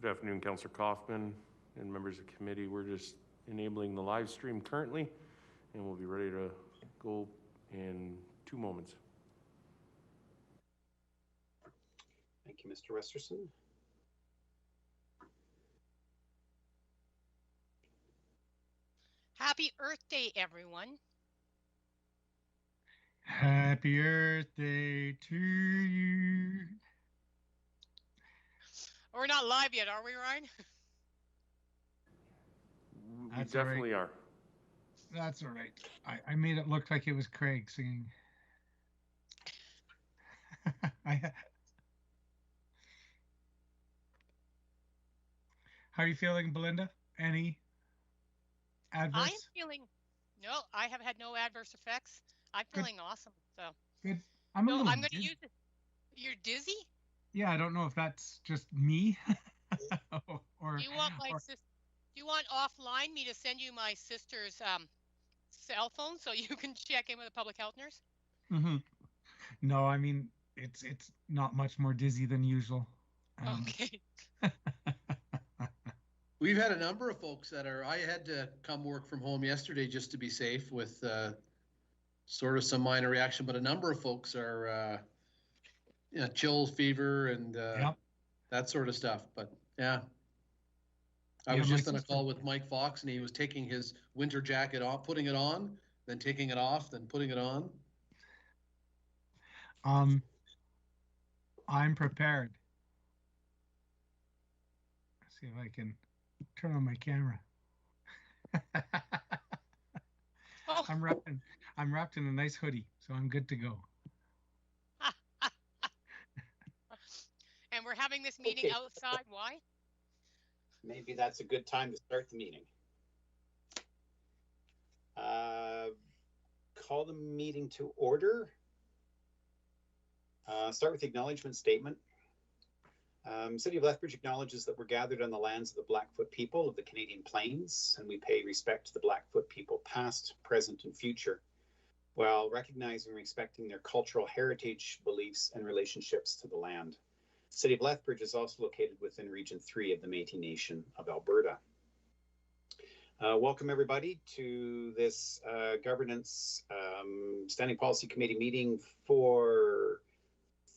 Good afternoon, Councillor Kaufman and members of the committee. We're just enabling the live stream currently, and we'll be ready to go in 2 moments. Thank you, Mr. Westerson. Happy Earth Day, everyone. Happy Earth Day to you. We're not live yet, are we, Ryan? We definitely are. That's all right. I made it look like it was Craig singing. How are you feeling, Belinda? Any adverse? I am feeling, no, I have had no adverse effects. I'm feeling awesome. So good. I'm going to use it. You're dizzy? Yeah, I don't know if that's just me. or do you want my sister? Do you want offline me to send you my sister's cell phone so you can check in with a public health nurse? Mm-hmm. No, I mean it's not much more dizzy than usual. Okay. We've had a number of folks that are. I had to come work from home yesterday just to be safe with sort of some minor reaction, but a number of folks are chills, fever, and that sort of stuff. But yeah. I was just on a call with Mike Fox, and he was taking his winter jacket off, putting it on, then taking it off, then putting it on. I'm prepared. Let's see if I can turn on my camera. Oh. I'm wrapped in a nice hoodie, so I'm good to go. And we're having this meeting outside. Why? Maybe that's a good time to start the meeting. Call the meeting to order. Start with the acknowledgement statement. City of Lethbridge acknowledges that we're gathered on the lands of the Blackfoot people of the Canadian Plains, and we pay respect to the Blackfoot people past, present, and future, while recognizing and respecting their cultural heritage, beliefs, and relationships to the land. The City of Lethbridge is also located within Region 3 of the Métis Nation of Alberta. Welcome everybody to this Governance Standing Policy Committee meeting for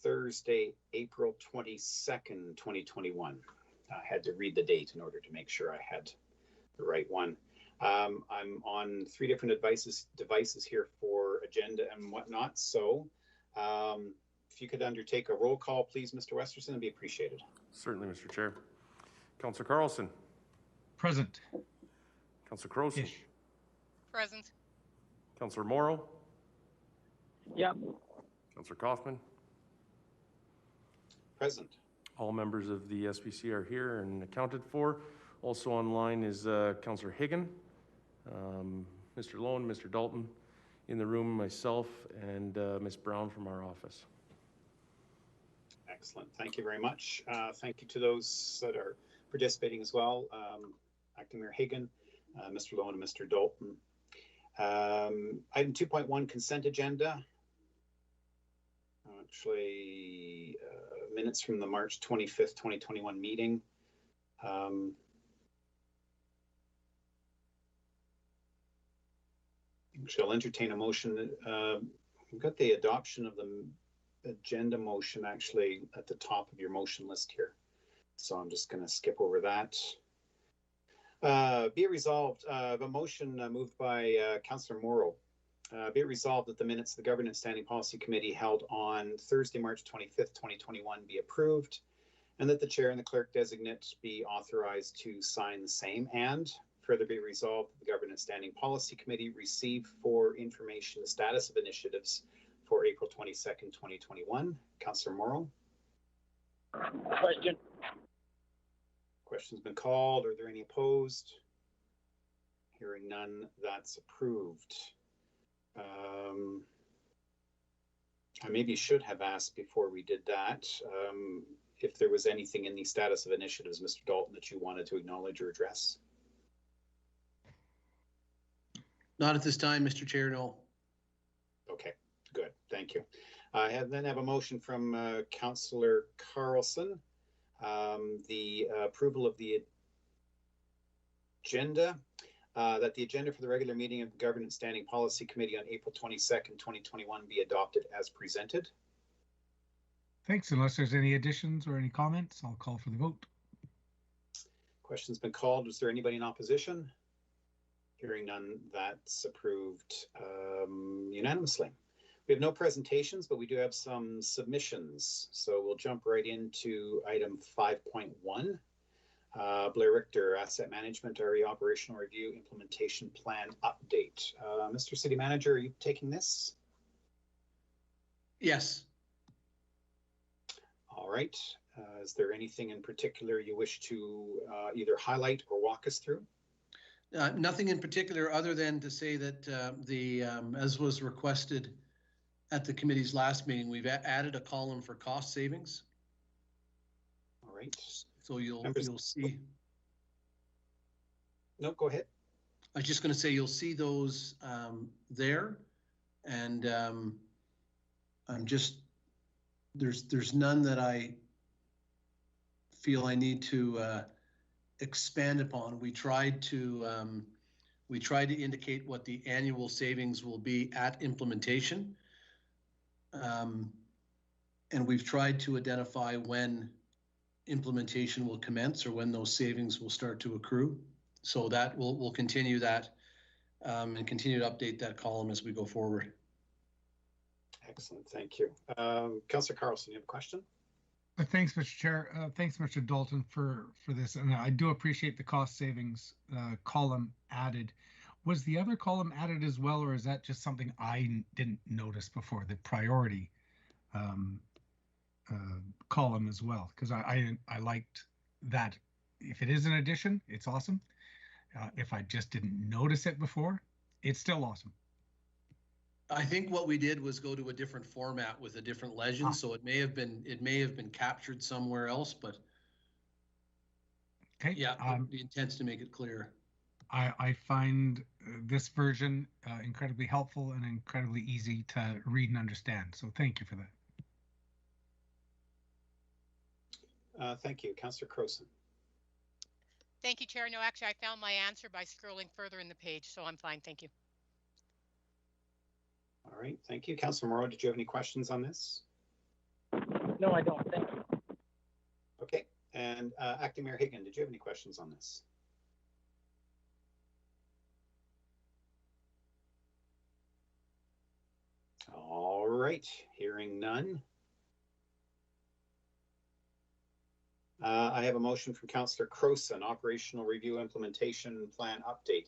Thursday, April 22nd, 2021. I had to read the date in order to make sure I had the right one. I'm on 3 different devices here for agenda and whatnot. So if you could undertake a roll call, please, Mr. Westerson, it'd be appreciated. Certainly, Mr. Chair. Councillor Carlson. Present. Councillor Croson. Ish. Present. Councillor Morrow. Yep. Councillor Kaufman. Present. All members of the SPC are here and accounted for. Also online is Councillor Higgin, Mr. Lowen, Mr. Dalton in the room, myself, and Ms. Brown from our office. Excellent. Thank you very much. Thank you to those that are participating as well. Acting Mayor Higgin, Mr. Lowen, and Mr. Dalton. Item 2.1, consent agenda. Actually, minutes from the March 25th, 2021 meeting. Actually, I'll entertain a motion. We've got the adoption of the agenda motion actually at the top of your motion list here. So I'm just going to skip over that. Be it resolved, a motion moved by Councillor Morrow. Be it resolved that the minutes of the Governance Standing Policy Committee held on Thursday, March 25th, 2021 be approved, and that the chair and the clerk designate be authorized to sign the same, and further be resolved that the Governance Standing Policy Committee receive for information the status of initiatives for April 22nd, 2021. Councillor Morrow. Question. Question's been called. Are there any opposed? Hearing none, that's approved. I maybe should have asked before we did that if there was anything in the status of initiatives, Mr. Dalton, that you wanted to acknowledge or address. Not at this time, Mr. Chair, no. Okay, good, thank you. I then have a motion from Councillor Carlson The approval of the agenda, that the agenda for the regular meeting of the Governance Standing Policy Committee on April 22nd, 2021 be adopted as presented. Thanks. Unless there's any additions or any comments, I'll call for the vote. Question's been called. Is there anybody in opposition? Hearing none, that's approved unanimously. We have no presentations, but we do have some submissions. So we'll jump right into item 5.1. Blair Richter, Asset Management Area Operational Review Implementation Plan Update. Mr. City Manager, are you taking this? Yes. All right. Is there anything in particular you wish to either highlight or walk us through? Nothing in particular other than to say that as was requested at the committee's last meeting, we've added a column for cost savings. All right. So you'll see. No, go ahead. I was just going to say you'll see those there, and I'm just there's none that I feel I need to expand upon. We tried to indicate what the annual savings will be at implementation, and we've tried to identify when implementation will commence or when those savings will start to accrue. So that we'll continue that and continue to update that column as we go forward. Excellent, thank you. Councillor Carlson, you have a question? Thanks, Mr. Chair. Thanks, Mr. Dalton, for this. And I do appreciate the cost savings column added. Was the other column added as well, or is that just something I didn't notice before, the priority column as well? Because I liked that. If it is an addition, it's awesome. If I just didn't notice it before, it's still awesome. I think what we did was go to a different format with a different legend, so it may have been captured somewhere else, but okay. Yeah, the intent's to make it clear. I find this version incredibly helpful and incredibly easy to read and understand. So thank you for that. Thank you, Councillor Crowson. Thank you, Chair. No, actually, I found my answer by scrolling further in the page, so I'm fine. Thank you. All right, thank you. Councillor Moreau, did you have any questions on this? No, I don't. Thank you. Okay, and Acting Mayor Higgin, did you have any questions on this? All right, hearing none. I have a motion from Councillor Crowson, Operational Review Implementation Plan Update.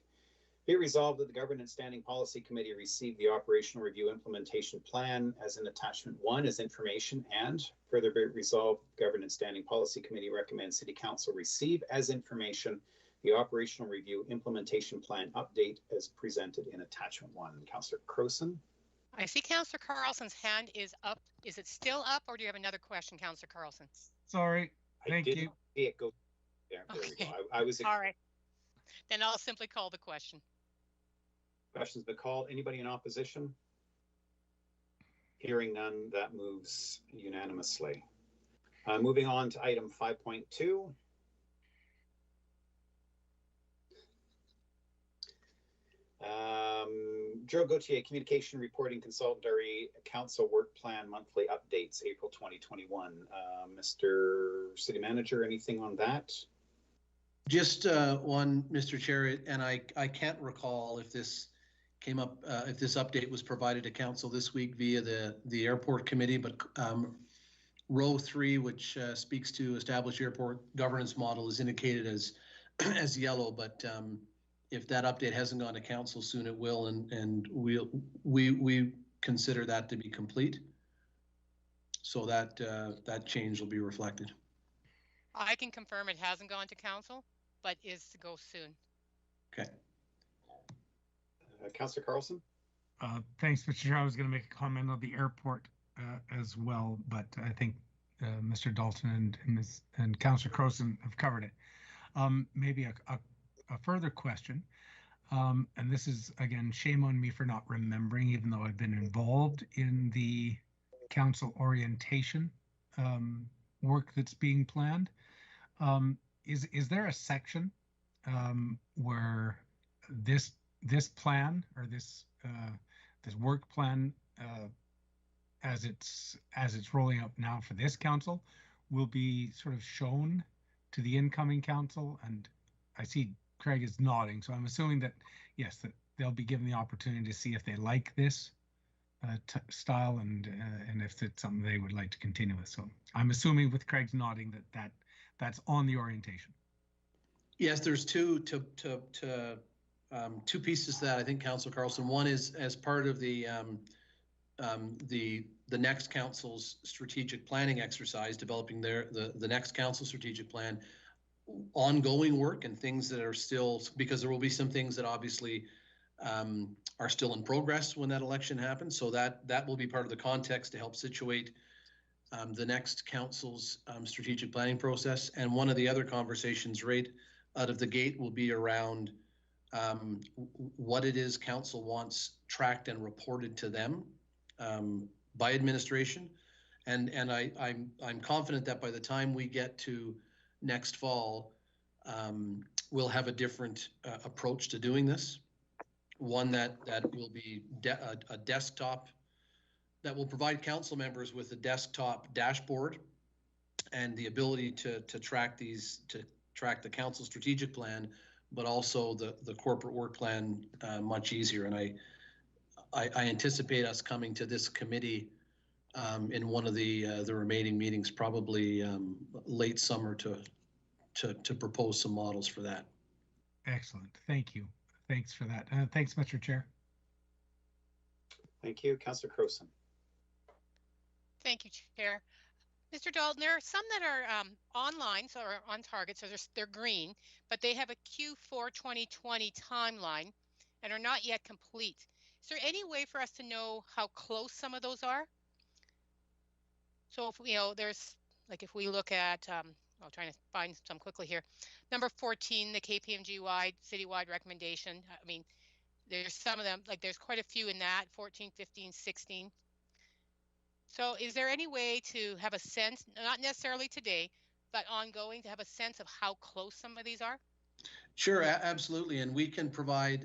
Be resolved that the Governance Standing Policy Committee receive the Operational Review Implementation Plan as an Attachment 1 as information, and further be resolved, the Governance Standing Policy Committee recommends City Council receive as information the Operational Review Implementation Plan Update as presented in Attachment 1. Councillor Crowson. I see Councillor Carlson's hand is up. Is it still up, or do you have another question, Councillor Carlson? Sorry. Thank you. I didn't see it go there. There we go. I was. All right. Then I'll simply call the question. Question's been called. Anybody in opposition? Hearing none, that moves unanimously. Moving on to item 5.2. Joe Gauthier, Communication Reporting Consultant, RE Council Work Plan Monthly Updates, April 2021. Mr. City Manager, anything on that? Just one, Mr. Chair, and I can't recall if this came up, if this update was provided to council this week via the airport committee, but row 3, which speaks to establish airport governance model, is indicated as yellow, but if that update hasn't gone to council soon, it will, and we consider that to be complete. So that change will be reflected. I can confirm it hasn't gone to council, but is to go soon. Okay. Councillor Carlson. Thanks, Mr. Chair. I was going to make a comment on the airport as well, but I think Mr. Dalton and Councillor Crowson have covered it. Maybe a further question, and this is, again, shame on me for not remembering, even though I've been involved in the council orientation work that's being planned. Is there a section where this plan or this work plan as it's rolling out now for this council will be sort of shown to the incoming council? And I see Craig is nodding, so I'm assuming that yes, that they'll be given the opportunity to see if they like this style and if it's something they would like to continue with. So I'm assuming with Craig's nodding that's on the orientation. Yes, there's two pieces to that, I think, Councillor Carlson. One is as part of the next council's strategic planning exercise, developing the next council strategic plan, ongoing work and things that are still, because there will be some things that obviously are still in progress when that election happens. So that will be part of the context to help situate the next council's strategic planning process. And one of the other conversations right out of the gate will be around what it is council wants tracked and reported to them by administration. And I'm confident that by the time we get to next fall, we'll have a different approach to doing this. One that will be a desktop that will provide council members with a desktop dashboard and the ability to track the council strategic plan, but also the corporate work plan much easier. And I anticipate us coming to this committee in one of the remaining meetings, probably late summer, to propose some models for that. Excellent. Thank you. Thanks for that. Thanks, Mr. Chair. Thank you, Councillor Crowson. Thank you, Chair. Mr. Dalton, there are some that are online, so are on target, so they're green, but they have a Q4 2020 timeline and are not yet complete. Is there any way for us to know how close some of those are? So if there's, like, if we look at, I'll try to find some quickly here. Number 14, the KPMG citywide recommendation. I mean, there's some of them, like there's quite a few in that, 14, 15, 16. So is there any way to have a sense, not necessarily today, but ongoing, to have a sense of how close some of these are? Sure, absolutely. And we can provide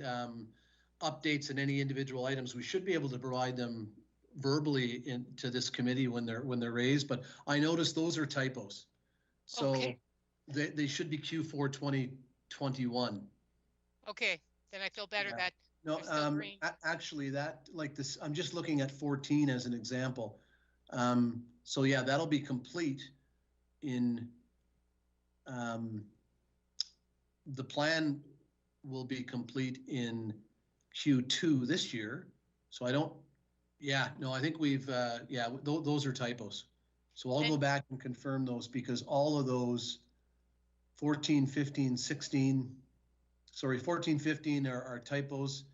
updates in any individual items. We should be able to provide them verbally to this committee when they're raised, but I noticed those are typos. So okay. They should be Q4 2021. Okay, then I feel better that no, actually that, like this, I'm just looking at 14 as an example. So yeah, that'll be complete in, the plan will be complete in Q2 this year. So I don't, yeah, no, I think we've, yeah, those are typos. So I'll go back and confirm those, because all of those 14, 15, 16, sorry, 14, 15 are typos.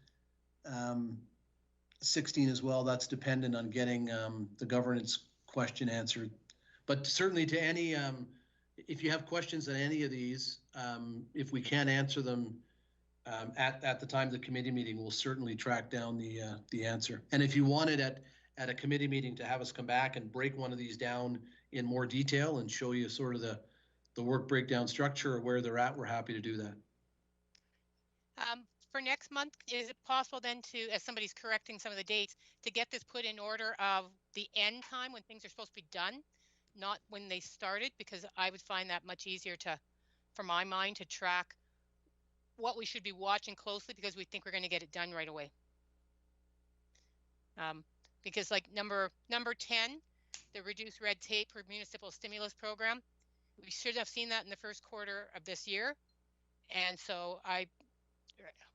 16 as well, that's dependent on getting the governance question answered. But certainly to any, if you have questions on any of these, if we can't answer them at the time of the committee meeting, we'll certainly track down the answer. And if you wanted at a committee meeting to have us come back and break one of these down in more detail and show you sort of the work breakdown structure or where they're at, we're happy to do that. For next month, is it possible then to, as somebody's correcting some of the dates, to get this put in order of the end time when things are supposed to be done, not when they started? Because I would find that much easier for my mind, to track what we should be watching closely, because we think we're going to get it done right away. Because like number 10, the reduced red tape for municipal stimulus program, we should have seen that in the first quarter of this year. And so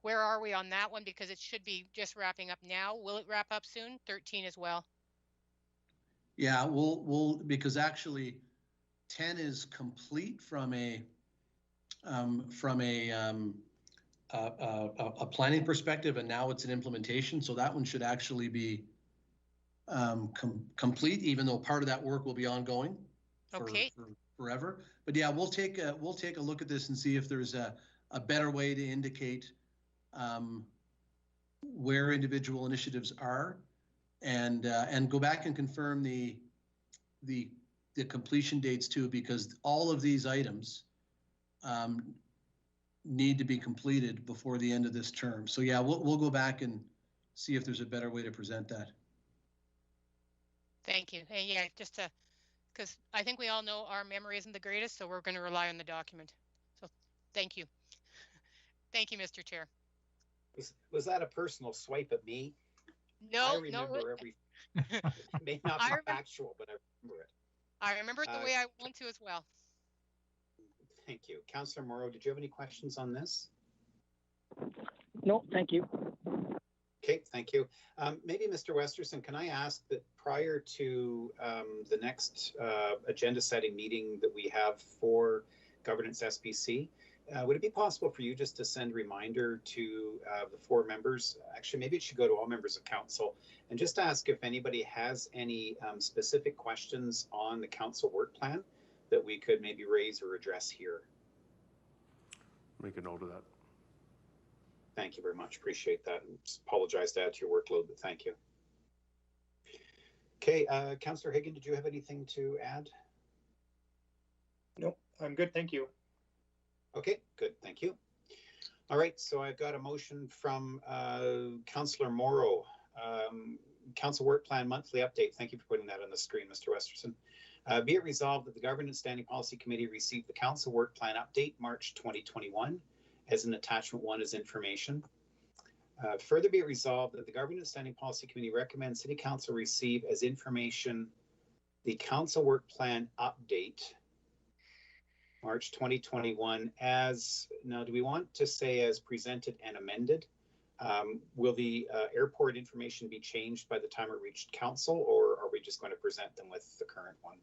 where are we on that one? Because it should be just wrapping up now. Will it wrap up soon? 13 as well. Yeah, we'll because actually 10 is complete from a planning perspective, and now it's an implementation. So that one should actually be complete, even though part of that work will be ongoing for forever. But yeah, we'll take a look at this and see if there's a better way to indicate where individual initiatives are, and go back and confirm the the completion dates too, because all of these items need to be completed before the end of this term. So yeah, we'll go back and see if there's a better way to present that. Thank you. And yeah, just to, because I think we all know our memory isn't the greatest, so we're going to rely on the document. So thank you. Thank you, Mr. Chair. Was that a personal swipe at me? No, I remember every. It may not be factual, but I remember it. I remember it the way I want to as well. Thank you. Councillor Morrow, did you have any questions on this? No, thank you. Okay, thank you. Maybe Mr. Westerson, can I ask that prior to the next agenda setting meeting that we have for Governance SPC, would it be possible for you just to send a reminder to the 4 members? Actually, maybe it should go to all members of council, and just ask if anybody has any specific questions on the council work plan that we could maybe raise or address here. Make a note of that. Thank you very much. Appreciate that. And apologize to add to your workload, but thank you. Okay, Councillor Higgin, did you have anything to add? Nope, I'm good. Thank you. Okay, good. Thank you. All right, so I've got a motion from Councillor Morrow. Council Work Plan Monthly Update. Thank you for putting that on the screen, Mr. Westerson. Be it resolved that the Governance Standing Policy Committee received the Council Work Plan Update March 2021 as an attachment 1 as information. Further be it resolved that the Governance Standing Policy Committee recommends City Council receive as information the Council Work Plan Update March 2021 as, now do we want to say as presented and amended? Will the airport information be changed by the time it reached council, or are we just going to present them with the current one?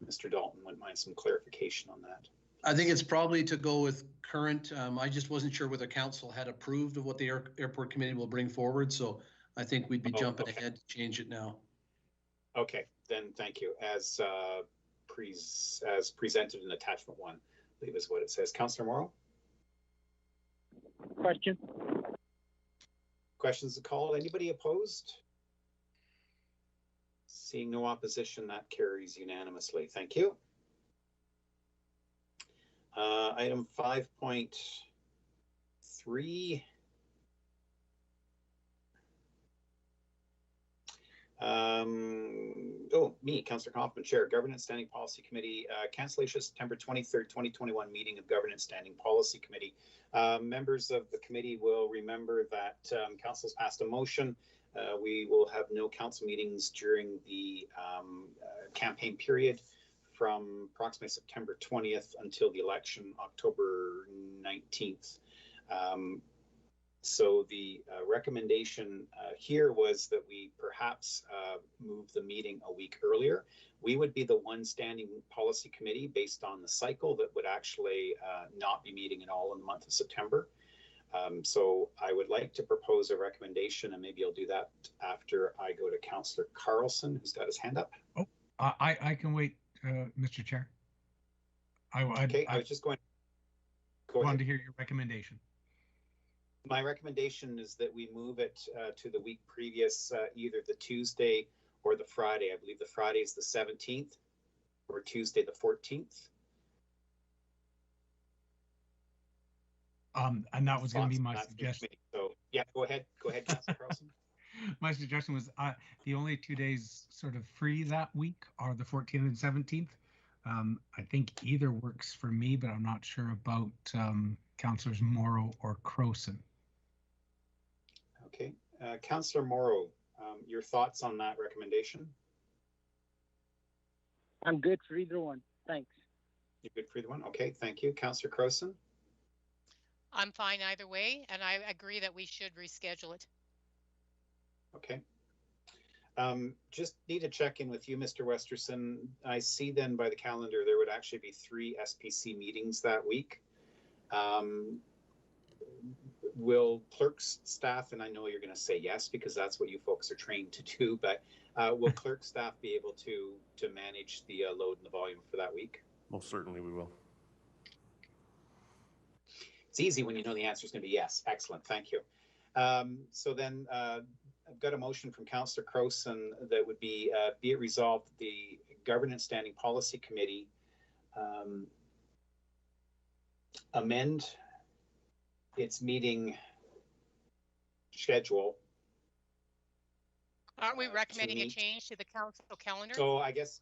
Mr. Dalton wouldn't mind some clarification on that. I think it's probably to go with current. I just wasn't sure whether council had approved of what the airport committee will bring forward. So I think we'd be jumping ahead to change it now. Okay, then thank you. As presented in attachment 1, I believe is what it says. Councillor Morrow? Question? Questions called. Anybody opposed? Seeing no opposition, that carries unanimously. Thank you. Item 5.3. Me, Councillor Kaufman, Chair, Governance Standing Policy Committee, cancellation September 23rd, 2021 meeting of Governance Standing Policy Committee. Members of the committee will remember that council's passed a motion. We will have no council meetings during the campaign period from approximately September 20th until the election, October 19th. So the recommendation here was that we perhaps move the meeting a week earlier. We would be the one standing policy committee based on the cycle that would actually not be meeting at all in the month of September. So I would like to propose a recommendation, and maybe I'll do that after I go to Councillor Carlson, who's got his hand up. Oh, I can wait, Mr. Chair. I was just going. Go ahead. To hear your recommendation. My recommendation is that we move it to the week previous, either the Tuesday or the Friday. I believe the Friday is the 17th or Tuesday the 14th. And that was going to be my suggestion. So yeah, go ahead, Councillor Carlson. My suggestion was the only 2 days sort of free that week are the 14th and 17th. I think either works for me, but I'm not sure about Councillors Morrow or Croson. Okay, Councillor Morrow, your thoughts on that recommendation? I'm good for either one. Thanks. You're good for either one? Okay, thank you. Councillor Croson? I'm fine either way, and I agree that we should reschedule it. Okay. Just need to check in with you, Mr. Westerson. I see then by the calendar there would actually be 3 SPC meetings that week. Will clerk's staff, and I know you're going to say yes because that's what you folks are trained to do, but will clerk staff be able to manage the load and the volume for that week? Most certainly we will. It's easy when you know the answer is going to be yes. Excellent. Thank you. So then I've got a motion from Councillor Croson that would be it resolved that the Governance Standing Policy Committee amend its meeting schedule. Aren't we to recommending a meet. change to the council calendar? So I guess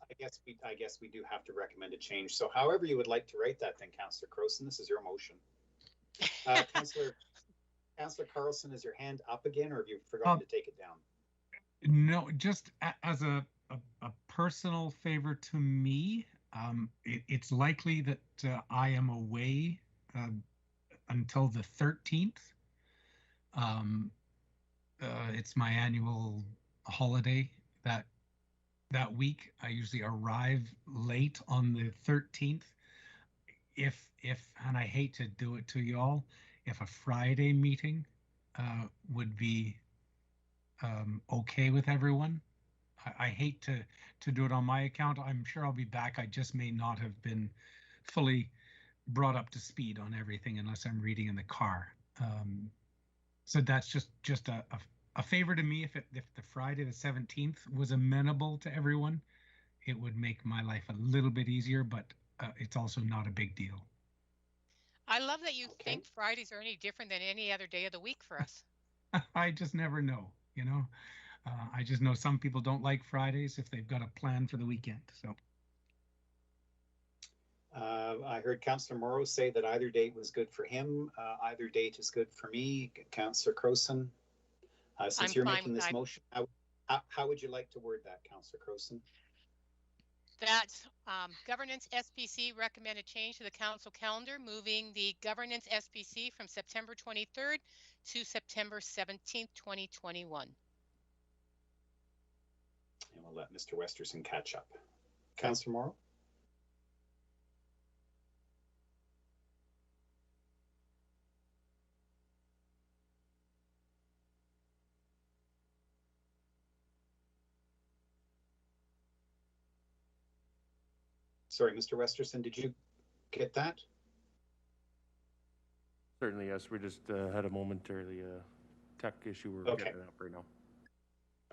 we do have to recommend a change. So however you would like to write that, then, Councillor Croson, this is your motion. Councillor Carlson, is your hand up again, or have you forgotten to take it down? No, just as a personal favor to me, it's likely that I am away until the 13th. It's my annual holiday that week. I usually arrive late on the 13th. If and I hate to do it to you all, if a Friday meeting would be okay with everyone. I hate to do it on my account. I'm sure I'll be back. I just may not have been fully brought up to speed on everything unless I'm reading in the car. So that's just a favor to me. If the Friday the 17th was amenable to everyone, it would make my life a little bit easier, but it's also not a big deal. I love that you think Fridays are any different than any other day of the week for us. I just never know, you know. I just know some people don't like Fridays if they've got a plan for the weekend. So I heard Councillor Morrow say that either date was good for him. Either date is good for me. Councillor Croson, since you're making this motion, how would you like to word that, Councillor Croson? That Governance SPC recommended change to the council calendar, moving the Governance SPC from September 23rd to September 17th, 2021. And we'll let Mr. Westerson catch up. Councillor Morrow? Sorry, Mr. Westerson, did you get that? Certainly, yes. We just had a momentary tech issue. We're getting it up right now.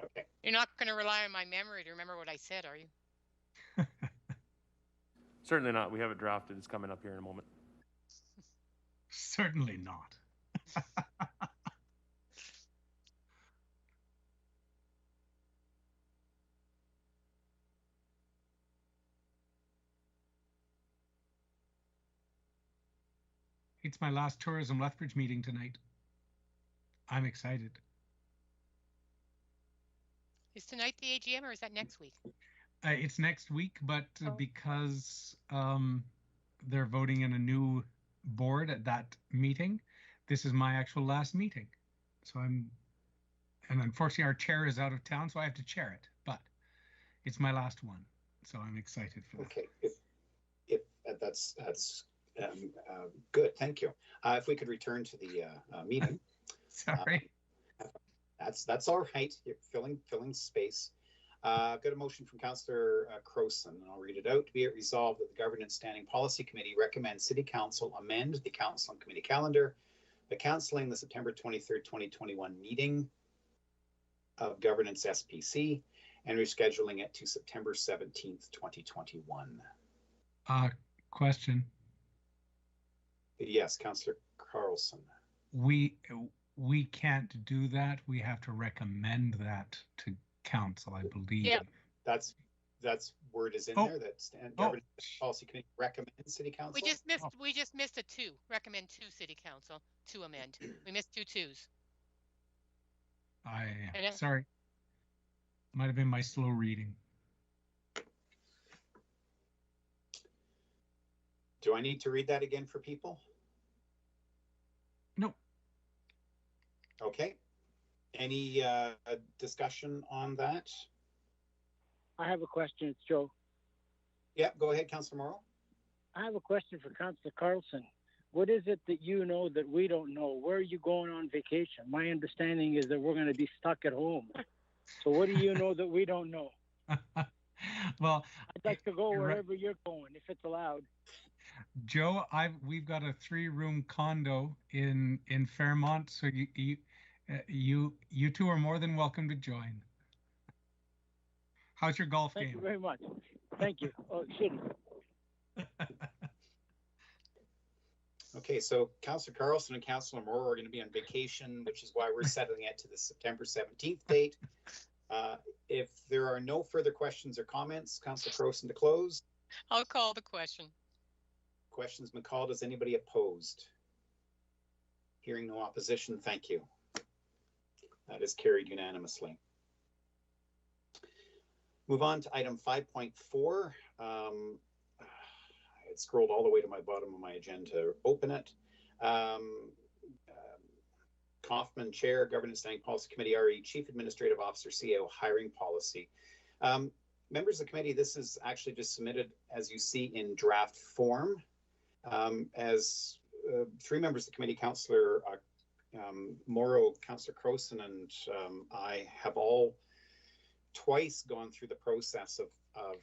Okay. You're not going to rely on my memory to remember what I said, are you? Certainly not. We have it drafted. It's coming up here in a moment. Certainly not. It's my last tourism Lethbridge meeting tonight. I'm excited. Is tonight the AGM or is that next week? It's next week, but because they're voting in a new board at that meeting, this is my actual last meeting. So and unfortunately our chair is out of town, so I have to chair it, but it's my last one. So I'm excited for that. Okay, if that's good, thank you. If we could return to the meeting. Sorry. That's all right. You're filling space. I've got a motion from Councillor Croson, and I'll read it out. Be it resolved that the Governance Standing Policy Committee recommends City Council amend the Council and Committee calendar by cancelling the September 23rd, 2021 meeting of Governance SPC and rescheduling it to September 17th, 2021. Question. Yes, Councillor Carlson. We can't do that. We have to recommend that to council, I believe. Yeah, that's word is in there that Governance Policy Committee recommends City Council. We just missed a two. Recommend to City Council to amend. We missed two twos. Sorry. Might have been my slow reading. Do I need to read that again for people? No. Okay. Any discussion on that? I have a question. It's Joe. Yeah, go ahead, Councillor Morrow. I have a question for Councillor Carlson. What is it that you know that we don't know? Where are you going on vacation? My understanding is that we're going to be stuck at home. So what do you know that we don't know? Well, I'd like to go wherever you're going, if it's allowed. Joe, we've got a 3-room condo in Fairmont, so You two are more than welcome to join. How's your golf Thank game? you very much. Thank you. Oh, shitty. Okay, so Councillor Carlson and Councillor Moore are going to be on vacation, which is why we're settling it to the September 17th date. If there are no further questions or comments, Councillor Crowson to close. I'll call the question. Questions been called. Is anybody opposed? Hearing no opposition, thank you. That is carried unanimously. Move on to item 5.4. I scrolled all the way to my bottom of my agenda to open it. Kaufman, Chair, Governance Standing Policy Committee, RE, Chief Administrative Officer, CAO, Hiring Policy. Members of the committee, this is actually just submitted, as you see, in draft form. As three members of the committee, Councillor Morrow, Councillor Crowson, and I have all twice gone through the process of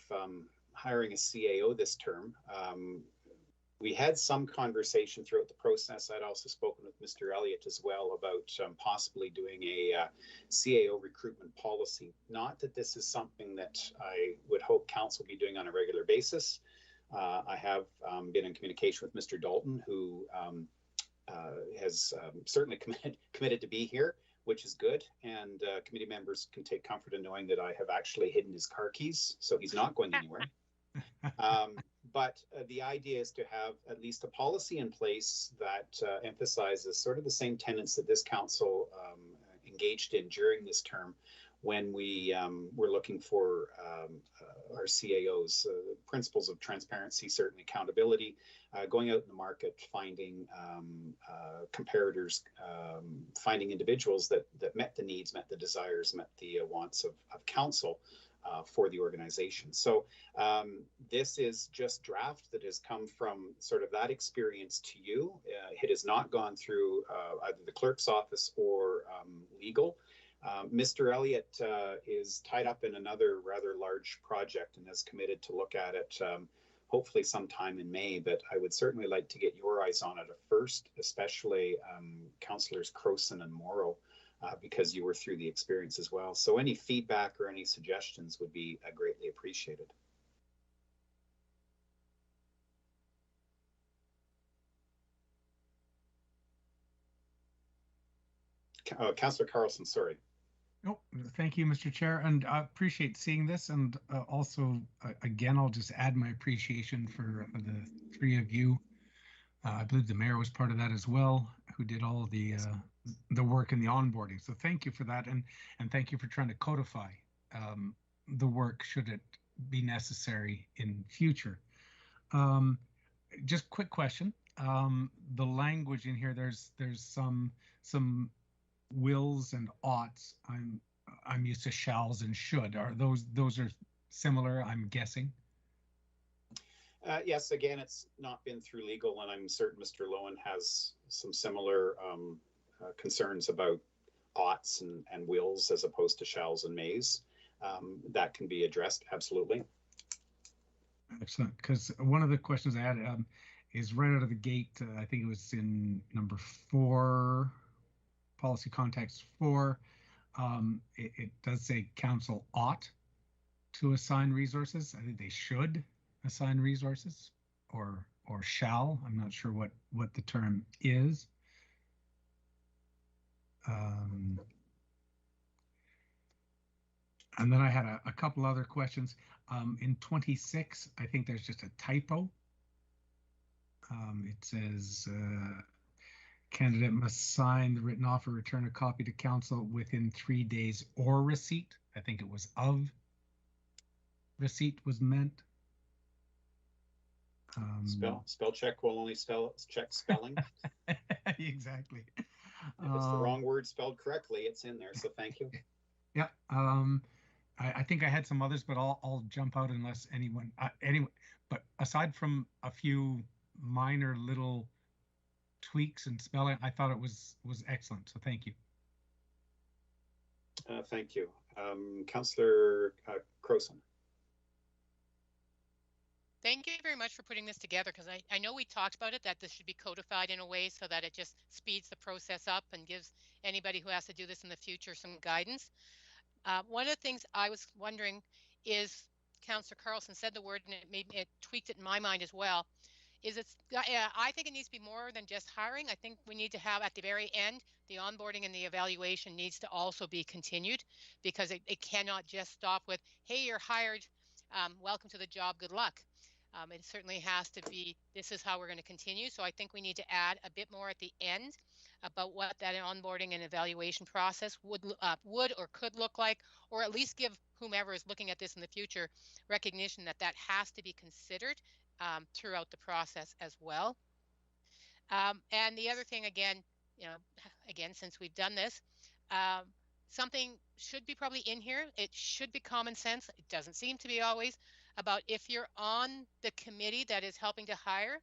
hiring a CAO this term. We had some conversation throughout the process. I'd also spoken with Mr. Elliott as well about possibly doing a CAO recruitment policy. Not that this is something that I would hope council be doing on a regular basis. I have been in communication with Mr. Dalton, who has certainly committed to be here, which is good. And committee members can take comfort in knowing that I have actually hidden his car keys, so he's not going anywhere. But the idea is to have at least a policy in place that emphasizes sort of the same tenets that this council engaged in during this term when we were looking for our CAOs, principles of transparency, certainly accountability, going out in the market, finding comparators, finding individuals that met the needs, met the desires, met the wants of council for the organization. So this is just draft that has come from sort of that experience to you. It has not gone through either the clerk's office or legal. Mr. Elliott is tied up in another rather large project and has committed to look at it hopefully sometime in May, but I would certainly like to get your eyes on it first, especially Councillors Crowson and Morrow, because you were through the experience as well. So any feedback or any suggestions would be greatly appreciated. Councillor Carlson, sorry. Oh, thank you, Mr. Chair, and I appreciate seeing this. And also, again, I'll just add my appreciation for the three of you. I believe the mayor was part of that as well, who did all the work in the onboarding. So thank you for that, and thank you for trying to codify the work should it be necessary in future. Just quick question: the language in here, there's some wills and oughts. I'm used to shalls and should. Are those are similar, I'm guessing? Yes, again, it's not been through legal, and I'm certain Mr. Lowen has some similar concerns about oughts and wills as opposed to shalls and mays. That can be addressed, absolutely. Excellent, because one of the questions I had is right out of the gate. I think it was in number 4, policy context 4. It does say council ought to assign resources. I think they should assign resources, or shall. I'm not sure what the term is. And then I had a couple other questions. In 26, I think there's just a typo. It says candidate must sign the written offer, return a copy to council within 3 days or receipt. I think it was of receipt was meant. Spell check will only check spelling. Exactly. If it's the wrong word spelled correctly, it's in there. So thank you. Yeah. I think I had some others, but I'll jump out unless anyone. Anyway, but aside from a few minor little tweaks and spelling, I thought it was excellent. So thank you. Thank you, Councillor Crowson. Thank you very much for putting this together, because I know we talked about it, that this should be codified in a way so that it just speeds the process up and gives anybody who has to do this in the future some guidance. One of the things I was wondering is, Councillor Carlson said the word and it tweaked it in my mind as well, is yeah, I think it needs to be more than just hiring. I think we need to have at the very end, the onboarding and the evaluation needs to also be continued, because it cannot just stop with, hey, you're hired, welcome to the job, good luck. It certainly has to be, this is how we're going to continue. So I think we need to add a bit more at the end about what that onboarding and evaluation process would or could look like, or at least give whomever is looking at this in the future recognition that that has to be considered throughout the process as well. And the other thing, again, again, since we've done this, something should be probably in here. It should be common sense. It doesn't seem to be always, about if you're on the committee that is helping to hire,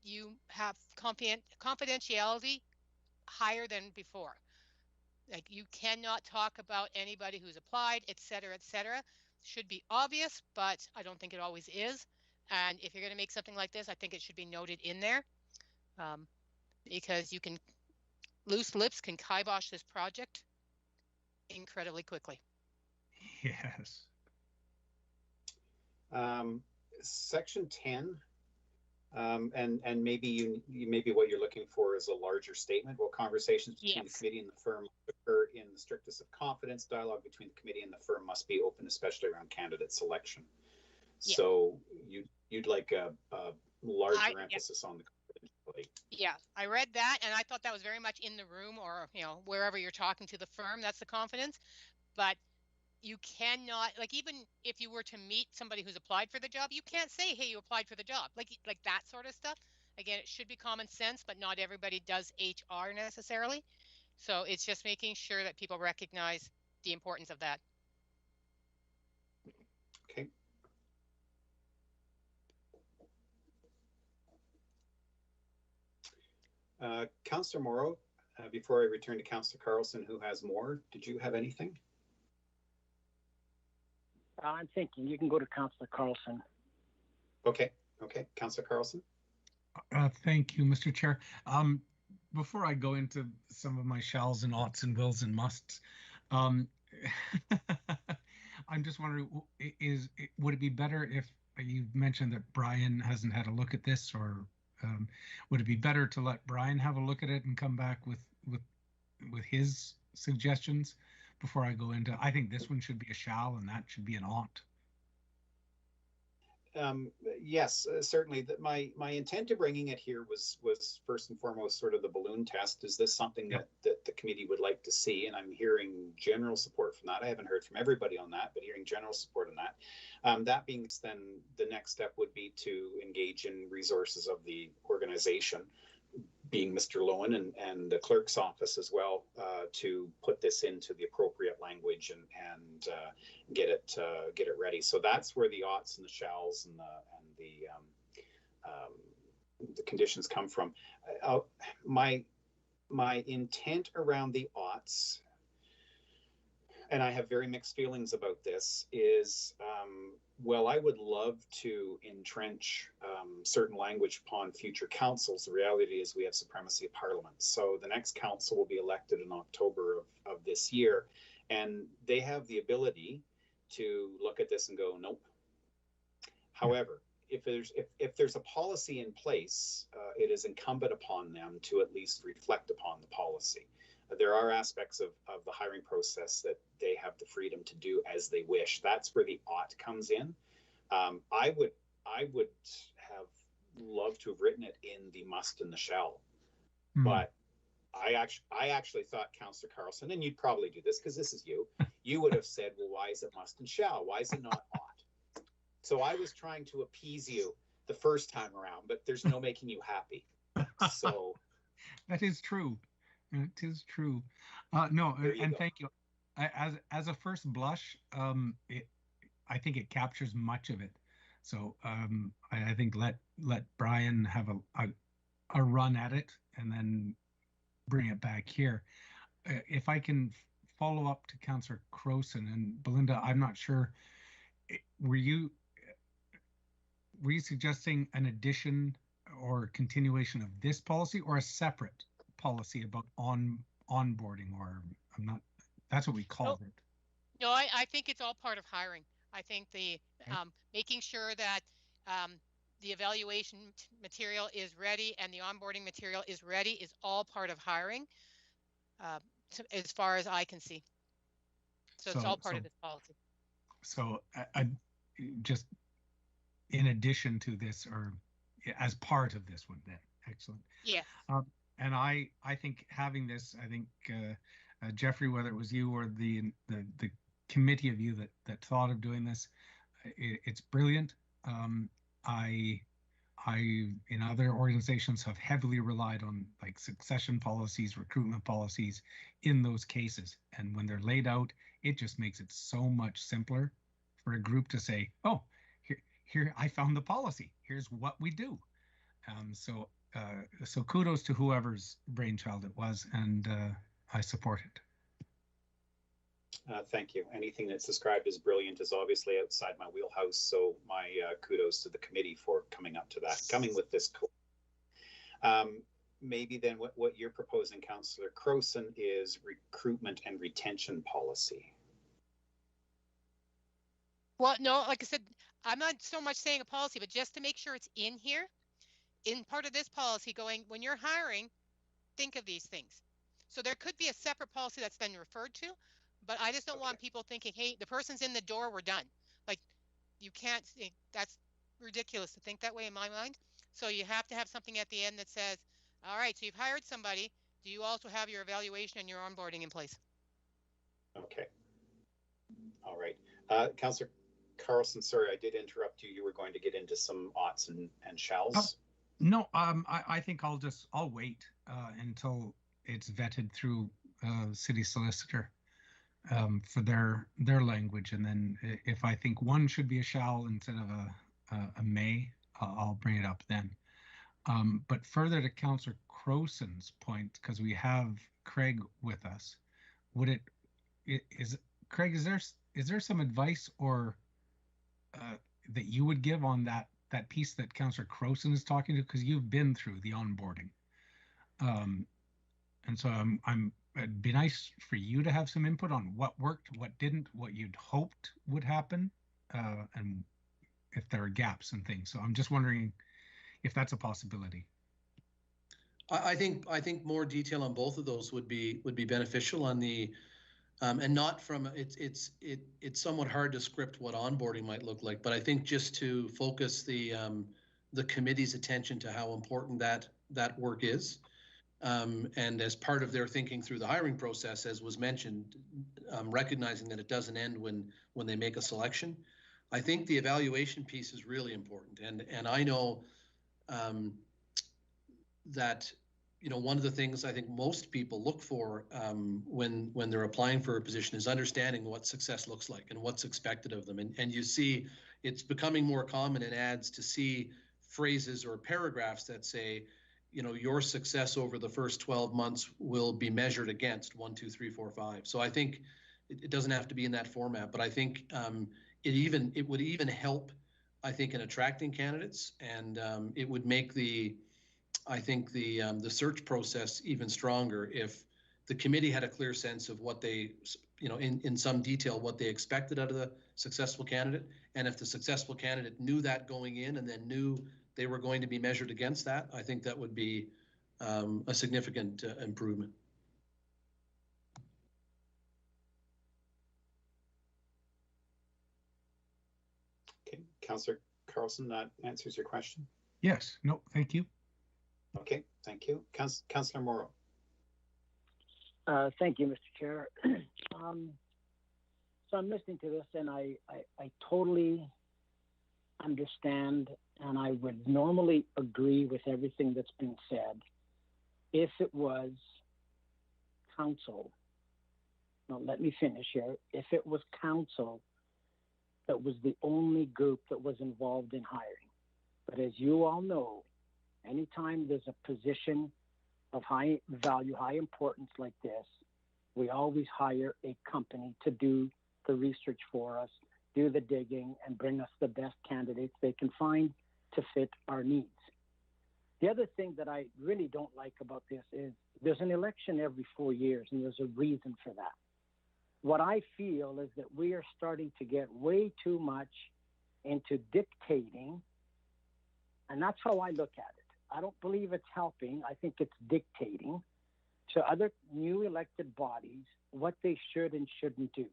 you have confidentiality higher than before. Like, you cannot talk about anybody who's applied, et cetera, et cetera. Should be obvious, but I don't think it always is. And if you're going to make something like this, I think it should be noted in there, because loose lips can kibosh this project incredibly quickly. Yes. Section 10, and maybe maybe what you're looking for is a larger statement. Well, conversations between the committee and the firm occur in the strictest of confidence. Dialogue between the committee and the firm must be open, especially around candidate selection. Yeah. So you'd like a larger emphasis on the confidentiality. Yeah, I read that and I thought that was very much in the room, or wherever you're talking to the firm, that's the confidence. But you cannot, like, even if you were to meet somebody who's applied for the job, you can't say, hey, you applied for the job, like that sort of stuff. Again, it should be common sense, but not everybody does HR necessarily. So it's just making sure that people recognize the importance of that. Okay. Councillor Morrow, before I return to Councillor Carlson, who has more, did you have anything? I'm thinking you can go to Councillor Carlson. Okay. Councillor Carlson. Thank you, Mr. Chair. Before I go into some of my shalls and oughts and wills and musts, I'm just wondering, would it be better if you mentioned that Brian hasn't had a look at this, or would it be better to let Brian have a look at it and come back with his suggestions before I go into? I think this one should be a shall and that should be an ought. Yes, certainly. My intent to bringing it here was first and foremost sort of the balloon test. Is this something that the committee would like to see? And I'm hearing general support from that. I haven't heard from everybody on that, but hearing general support on that. That being then the next step would be to engage in resources of the organization, being Mr. Lowen and the clerk's office as well, to put this into the appropriate language and get it ready. So that's where the oughts and the shalls and the conditions come from. My intent around the oughts, and I have very mixed feelings about this, is well, I would love to entrench certain language upon future councils. The reality is we have supremacy of parliament. So the next council will be elected in October of this year, and they have the ability to look at this and go, nope. However, if there's a policy in place, it is incumbent upon them to at least reflect upon the policy. There are aspects of the hiring process that they have the freedom to do as they wish. That's where the ought comes in. I would have loved to have written it in the must and the shall, but I actually thought, Councillor Carlson, and you'd probably do this because this is you would have said, well, why is it must and shall? Why is it not ought? So I was trying to appease you the first time around, but there's no making you happy. So that is true. It is true. No, and thank you. As a first blush, I think it captures much of it. So I think let Brian have a run at it and then bring it back here. If I can follow up to Councillor Crowson and Belinda, I'm not sure. Were you were you suggesting an addition or continuation of this policy or a separate policy about onboarding, or I'm not, that's what we called it. No, I think it's all part of hiring. I think the Okay. making sure that the evaluation material is ready and the onboarding material is ready is all part of hiring, as far as I can see. So it's all part of this policy. So just in addition to this, or as part of this one, then excellent. Yeah. And I think having this, I think Jeffrey, whether it was you or the committee of you that thought of doing this, it's brilliant. I in other organizations have heavily relied on like succession policies, recruitment policies in those cases, and when they're laid out, it just makes it so much simpler for a group to say, oh, here I found the policy, here's what we do. So kudos to whoever's brainchild it was, and I support it. Thank you. Anything that's described as brilliant is obviously outside my wheelhouse, so my kudos to the committee for coming with this. Maybe then what you're proposing, Councillor Crowson, is recruitment and retention policy. Well, no, like I said, I'm not so much saying a policy, but just to make sure it's in here, in part of this policy, going, when you're hiring, think of these things. So there could be a separate policy that's then referred to, but I just don't want people thinking, hey, the person's in the door, we're done. Like, you can't, that's ridiculous to think that way in my mind. So you have to have something at the end that says, all right, so you've hired somebody. Do you also have your evaluation and your onboarding in place? Okay. All right. Councillor Carlson, sorry, I did interrupt you. You were going to get into some oughts and shalls. No, I think I'll wait until it's vetted through city solicitor for their language, and then if I think one should be a shall instead of a may, I'll bring it up then. But further to Councillor Crowson's point, because we have Craig with us, Craig, is there some advice or that you would give on that piece that Councillor Crowson is talking to, because you've been through the onboarding, and so it'd be nice for you to have some input on what worked, what didn't, what you'd hoped would happen, and if there are gaps and things. So I'm just wondering if that's a possibility. I think more detail on both of those would be beneficial on the and not from it's somewhat hard to script what onboarding might look like, but I think just to focus the committee's attention to how important that work is, and as part of their thinking through the hiring process, as was mentioned, recognizing that it doesn't end when they make a selection. I think the evaluation piece is really important, and I know that, you know, one of the things I think most people look for when they're applying for a position is understanding what success looks like and what's expected of them. And you see it's becoming more common in ads to see phrases or paragraphs that say, you know, your success over the first 12 months will be measured against 1, 2, 3, 4, 5. So I think it doesn't have to be in that format, but I think it would even help, I think, in attracting candidates, and it would make the search process even stronger if the committee had a clear sense of what they, you know, in some detail, what they expected out of the successful candidate. And if the successful candidate knew that going in and then knew they were going to be measured against that, I think that would be a significant improvement. Okay, Councillor Carlson, that answers your question? Yes, no, thank you. Okay, thank you. Councillor Morrow. Thank you, Mr. Chair. So I'm listening to this, and I totally understand, and I would normally agree with everything that's been said if it was council. Now, let me finish here. If it was council that was the only group that was involved in hiring. But as you all know, anytime there's a position of high value, high importance like this, we always hire a company to do the research for us, do the digging, and bring us the best candidates they can find to fit our needs. The other thing that I really don't like about this is there's an election every 4 years, and there's a reason for that. What I feel is that we are starting to get way too much into dictating, and that's how I look at it. I don't believe it's helping. I think it's dictating to other new elected bodies what they should and shouldn't do.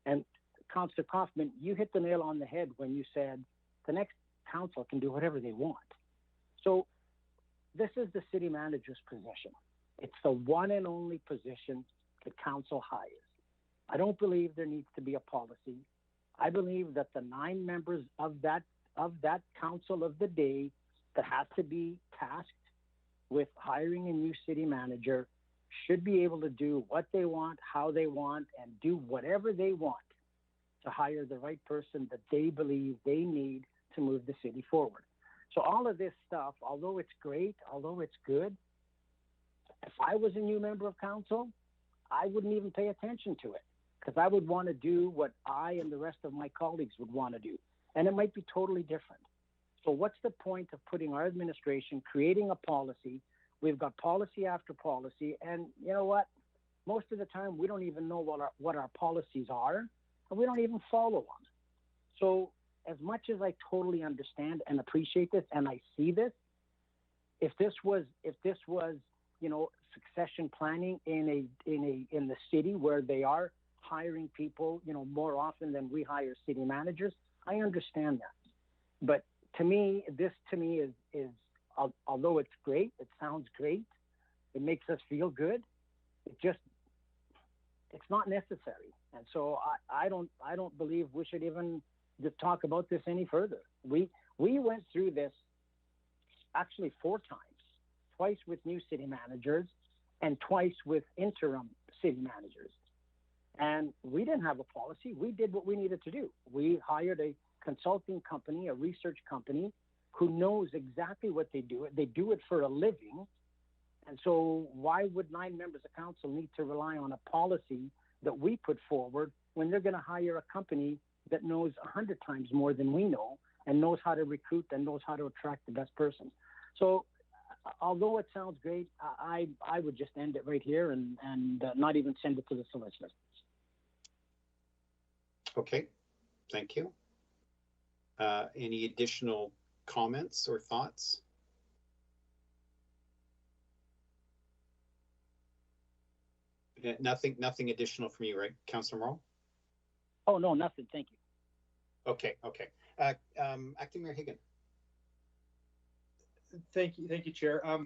And Councillor Kaufman, you hit the nail on the head when you said the next council can do whatever they want. So this is the city manager's position. It's the one and only position the council hires. I don't believe there needs to be a policy. I believe that the 9 members of that council of the day that has to be tasked with hiring a new city manager should be able to do what they want, how they want, and do whatever they want to hire the right person that they believe they need to move the city forward. So all of this stuff, although it's great, although it's good, if I was a new member of council, I wouldn't even pay attention to it because I would want to do what I and the rest of my colleagues would want to do. And it might be totally different. So what's the point of putting our administration, creating a policy? We've got policy after policy. And you know what? Most of the time, we don't even know what our policies are, and we don't even follow them. So as much as I totally understand and appreciate this, and I see this, if this was, you know, succession planning in the city where they are hiring people, you know, more often than we hire city managers, I understand that. But to me, this is although it's great, it sounds great, it makes us feel good. It's not necessary. And so I don't believe we should even talk about this any further. We went through this actually 4 times, twice with new city managers and twice with interim city managers. And we didn't have a policy. We did what we needed to do. We hired a consulting company, a research company who knows exactly what they do. They do it for a living. And so why would 9 members of council need to rely on a policy that we put forward when they're going to hire a company that knows 100 times more than we know and knows how to recruit and knows how to attract the best person? So although it sounds great, I would just end it right here and not even send it to the solicitor. Okay, thank you. Any additional comments or thoughts? Nothing additional from you, right, Councillor Morrow? Oh, no, nothing. Thank you. Okay. Acting Mayor Higgin. Thank you, Chair. For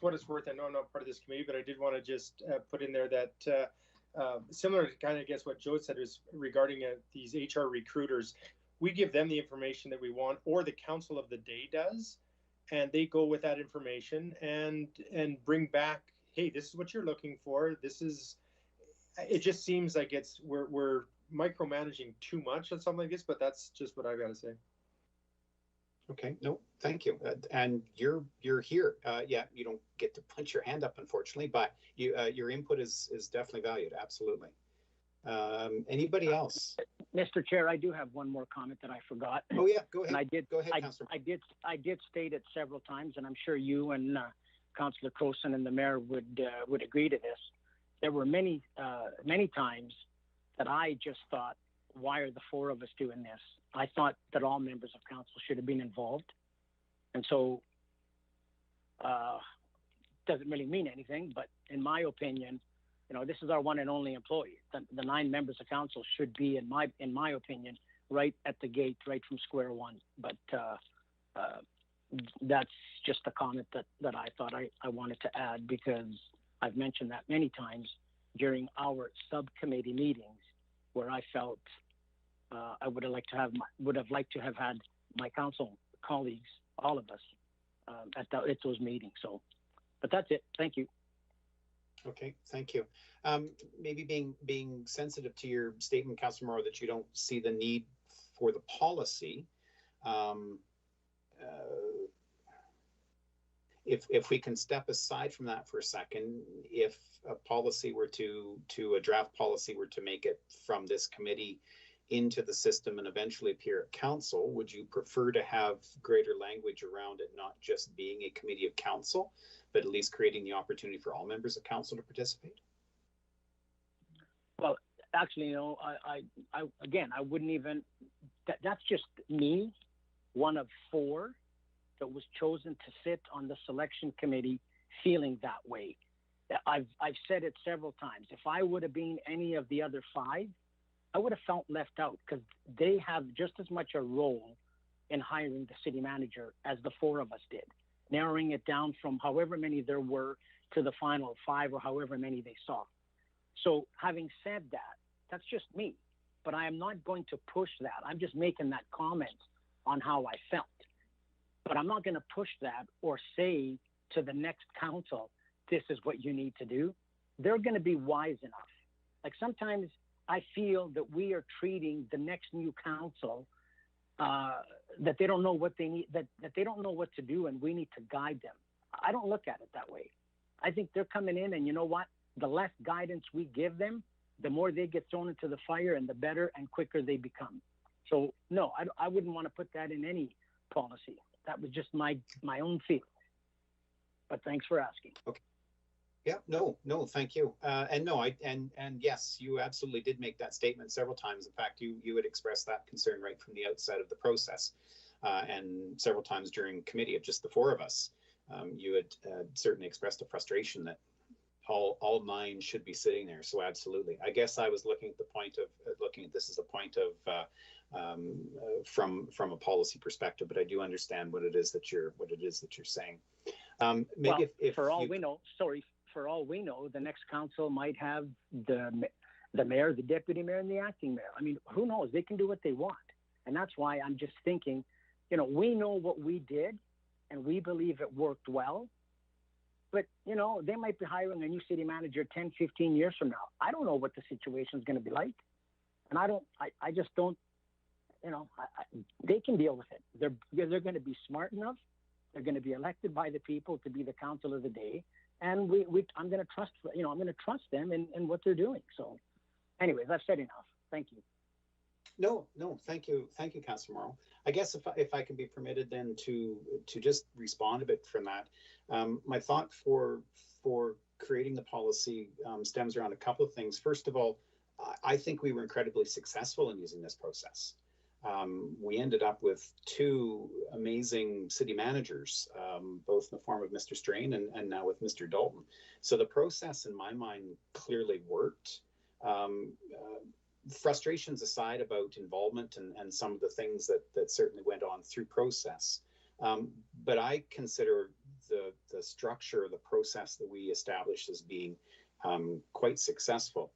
what it's worth, I know I'm not part of this committee, but I did want to just put in there that similar to kind of, I guess, what Joe said is regarding these HR recruiters, we give them the information that we want, or the council of the day does, and they go with that information and bring back, hey, this is what you're looking for. It just seems like we're micromanaging too much on something like this, but that's just what I've got to say. Okay, no, thank you. And you're here. Yeah, you don't get to put your hand up, unfortunately, but your input is definitely valued. Absolutely. Anybody else? Mr. Chair, I do have one more comment that I forgot. Oh yeah, go ahead. And go ahead, Councillor. I did state it several times, and I'm sure you and Councillor Croson and the mayor would agree to this. There were many times that I just thought, why are the 4 of us doing this? I thought that all members of council should have been involved. And so doesn't really mean anything, but in my opinion, you know, this is our one and only employee. The 9 members of council should be, in my opinion, right at the gate, right from square one. But that's just a comment that I thought I wanted to add, because I've mentioned that many times during our subcommittee meetings where I felt I would have liked to have had my council colleagues, all of us, at those meetings. So, but that's it. Thank you. Okay, thank you. Maybe being sensitive to your statement, Councillor Morrow, that you don't see the need for the policy. If we can step aside from that for a second, if a policy were to a draft policy were to make it from this committee into the system and eventually appear at council, would you prefer to have greater language around it not just being a committee of council, but at least creating the opportunity for all members of council to participate? Well, actually, you know, I wouldn't even, that's just me, one of 4 that was chosen to sit on the selection committee feeling that way. I've said it several times. If I would have been any of the other 5, I would have felt left out, because they have just as much a role in hiring the city manager as the 4 of us did, narrowing it down from however many there were to the final 5 or however many they saw. So having said that, that's just me, but I am not going to push that. I'm just making that comment on how I felt, but I'm not going to push that or say to the next council, this is what you need to do. They're going to be wise enough. Like sometimes I feel that we are treating the next new council that they don't know what they need, that they don't know what to do, and we need to guide them. I don't look at it that way. I think they're coming in, and you know what? The less guidance we give them, the more they get thrown into the fire, and the better and quicker they become. So no, I wouldn't want to put that in any policy. That was just my own feeling. But thanks for asking. Okay. Yeah, no, thank you. And yes, you absolutely did make that statement several times. In fact, you had expressed that concern right from the outset of the process, and several times during committee of just the 4 of us. You had certainly expressed a frustration that all minds should be sitting there. So absolutely, I guess I was looking at the point of looking at this as a point of from a policy perspective, but I do understand what it is that you're saying. Maybe well, if for all we know, for all we know, the next council might have the mayor, the deputy mayor, and the acting mayor. I mean, who knows? They can do what they want. And that's why I'm just thinking, you know, we know what we did, and we believe it worked well. But, you know, they might be hiring a new city manager 10, 15 years from now. I don't know what the situation is going to be like. And I just don't, you know, they can deal with it. They're going to be smart enough. They're going to be elected by the people to be the council of the day. And I'm going to trust, you know, I'm going to trust them in what they're doing. So anyways, I've said enough. Thank you. No, thank you, Councillor Morrow. I guess if I can be permitted then to just respond a bit from that. My thought for creating the policy stems around a couple of things. First of all, I think we were incredibly successful in using this process. We ended up with 2 amazing city managers, both in the form of Mr. Strain and now with Mr. Dalton. So the process, in my mind, clearly worked. Frustrations aside about involvement and some of the things that certainly went on through process. But I consider the structure, the process that we established as being quite successful.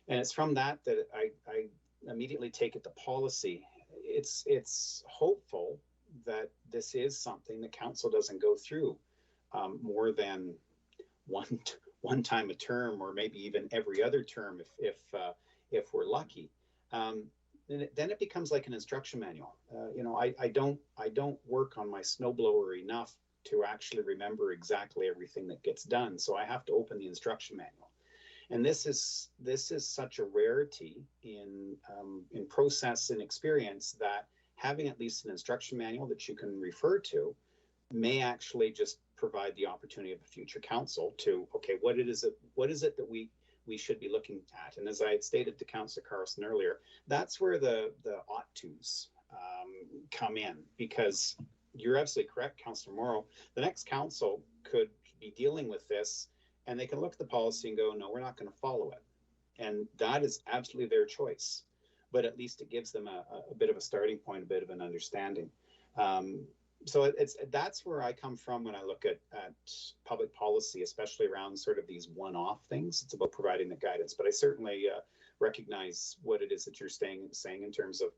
And it's from that I immediately take it to policy. It's hopeful that this is something the council doesn't go through more than one time a term, or maybe even every other term if we're lucky. Then it becomes like an instruction manual. You know, I don't work on my snowblower enough to actually remember exactly everything that gets done. So I have to open the instruction manual. And this is such a rarity in process and experience that having at least an instruction manual that you can refer to may actually just provide the opportunity of a future council to, okay, what is it that we should be looking at? And as I had stated to Councillor Carlson earlier, that's where the ought tos come in, because you're absolutely correct, Councillor Morrow. The next council could be dealing with this, and they can look at the policy and go, no, we're not going to follow it. And that is absolutely their choice. But at least it gives them a bit of a starting point, a bit of an understanding. So that's where I come from when I look at public policy, especially around sort of these one-off things. It's about providing the guidance. But I certainly recognize what it is that you're saying in terms of,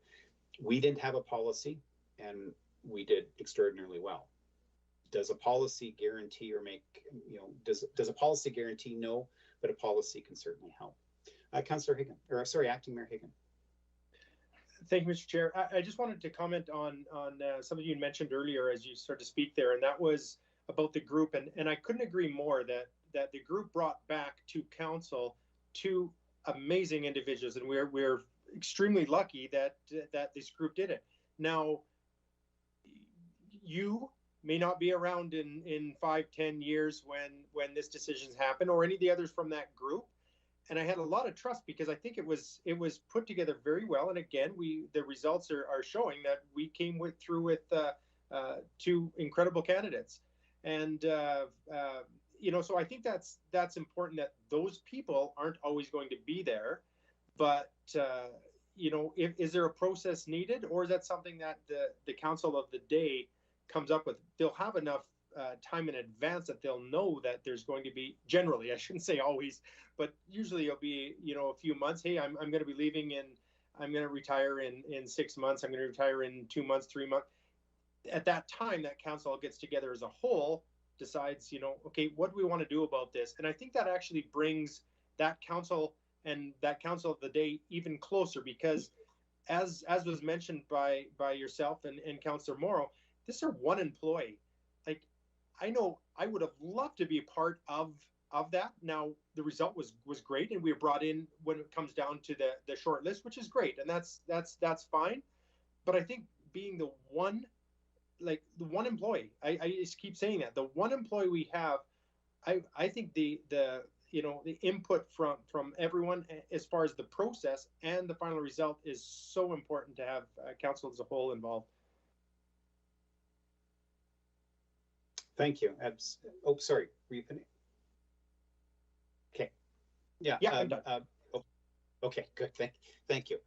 we didn't have a policy and we did extraordinarily well. Does a policy guarantee or make, you know, does a policy guarantee? No, but a policy can certainly help. Councillor Higgin, or sorry, Acting Mayor Higgin. Thank you, Mr. Chair. I just wanted to comment on something you mentioned earlier as you started to speak there, and that was about the group. And I couldn't agree more that the group brought back to council 2 amazing individuals, and we're extremely lucky that this group did it. Now, you may not be around in 5-10 years when this decision's happened, or any of the others from that group. And I had a lot of trust because I think it was put together very well. And again, the results are showing that we came through with 2 incredible candidates. And so I think that's important, that those people aren't always going to be there, but is there a process needed, or is that something that the council of the day comes up with? They'll have enough time in advance that they'll know that there's going to be, generally, I shouldn't say always, but usually it'll be, a few months. Hey, I'm going to be leaving I'm going to retire in 6 months. I'm going to retire in 2 months, 3 months. At that time, that council gets together as a whole, decides, okay, what do we want to do about this? And I think that actually brings that council and that council of the day even closer, because as was mentioned by yourself and Councillor Morrow, this is one employee. Like, I know I would have loved to be a part of that. Now, the result was great, and we were brought in when it comes down to the short list, which is great, and that's fine. But I think being the one employee, I just keep saying that, the one employee we have, I think the input from everyone as far as the process and the final result is so important to have council as a whole involved. Thank you. Sorry. Were you finished? Okay. Yeah. I'm done. Okay. Good. Thank you.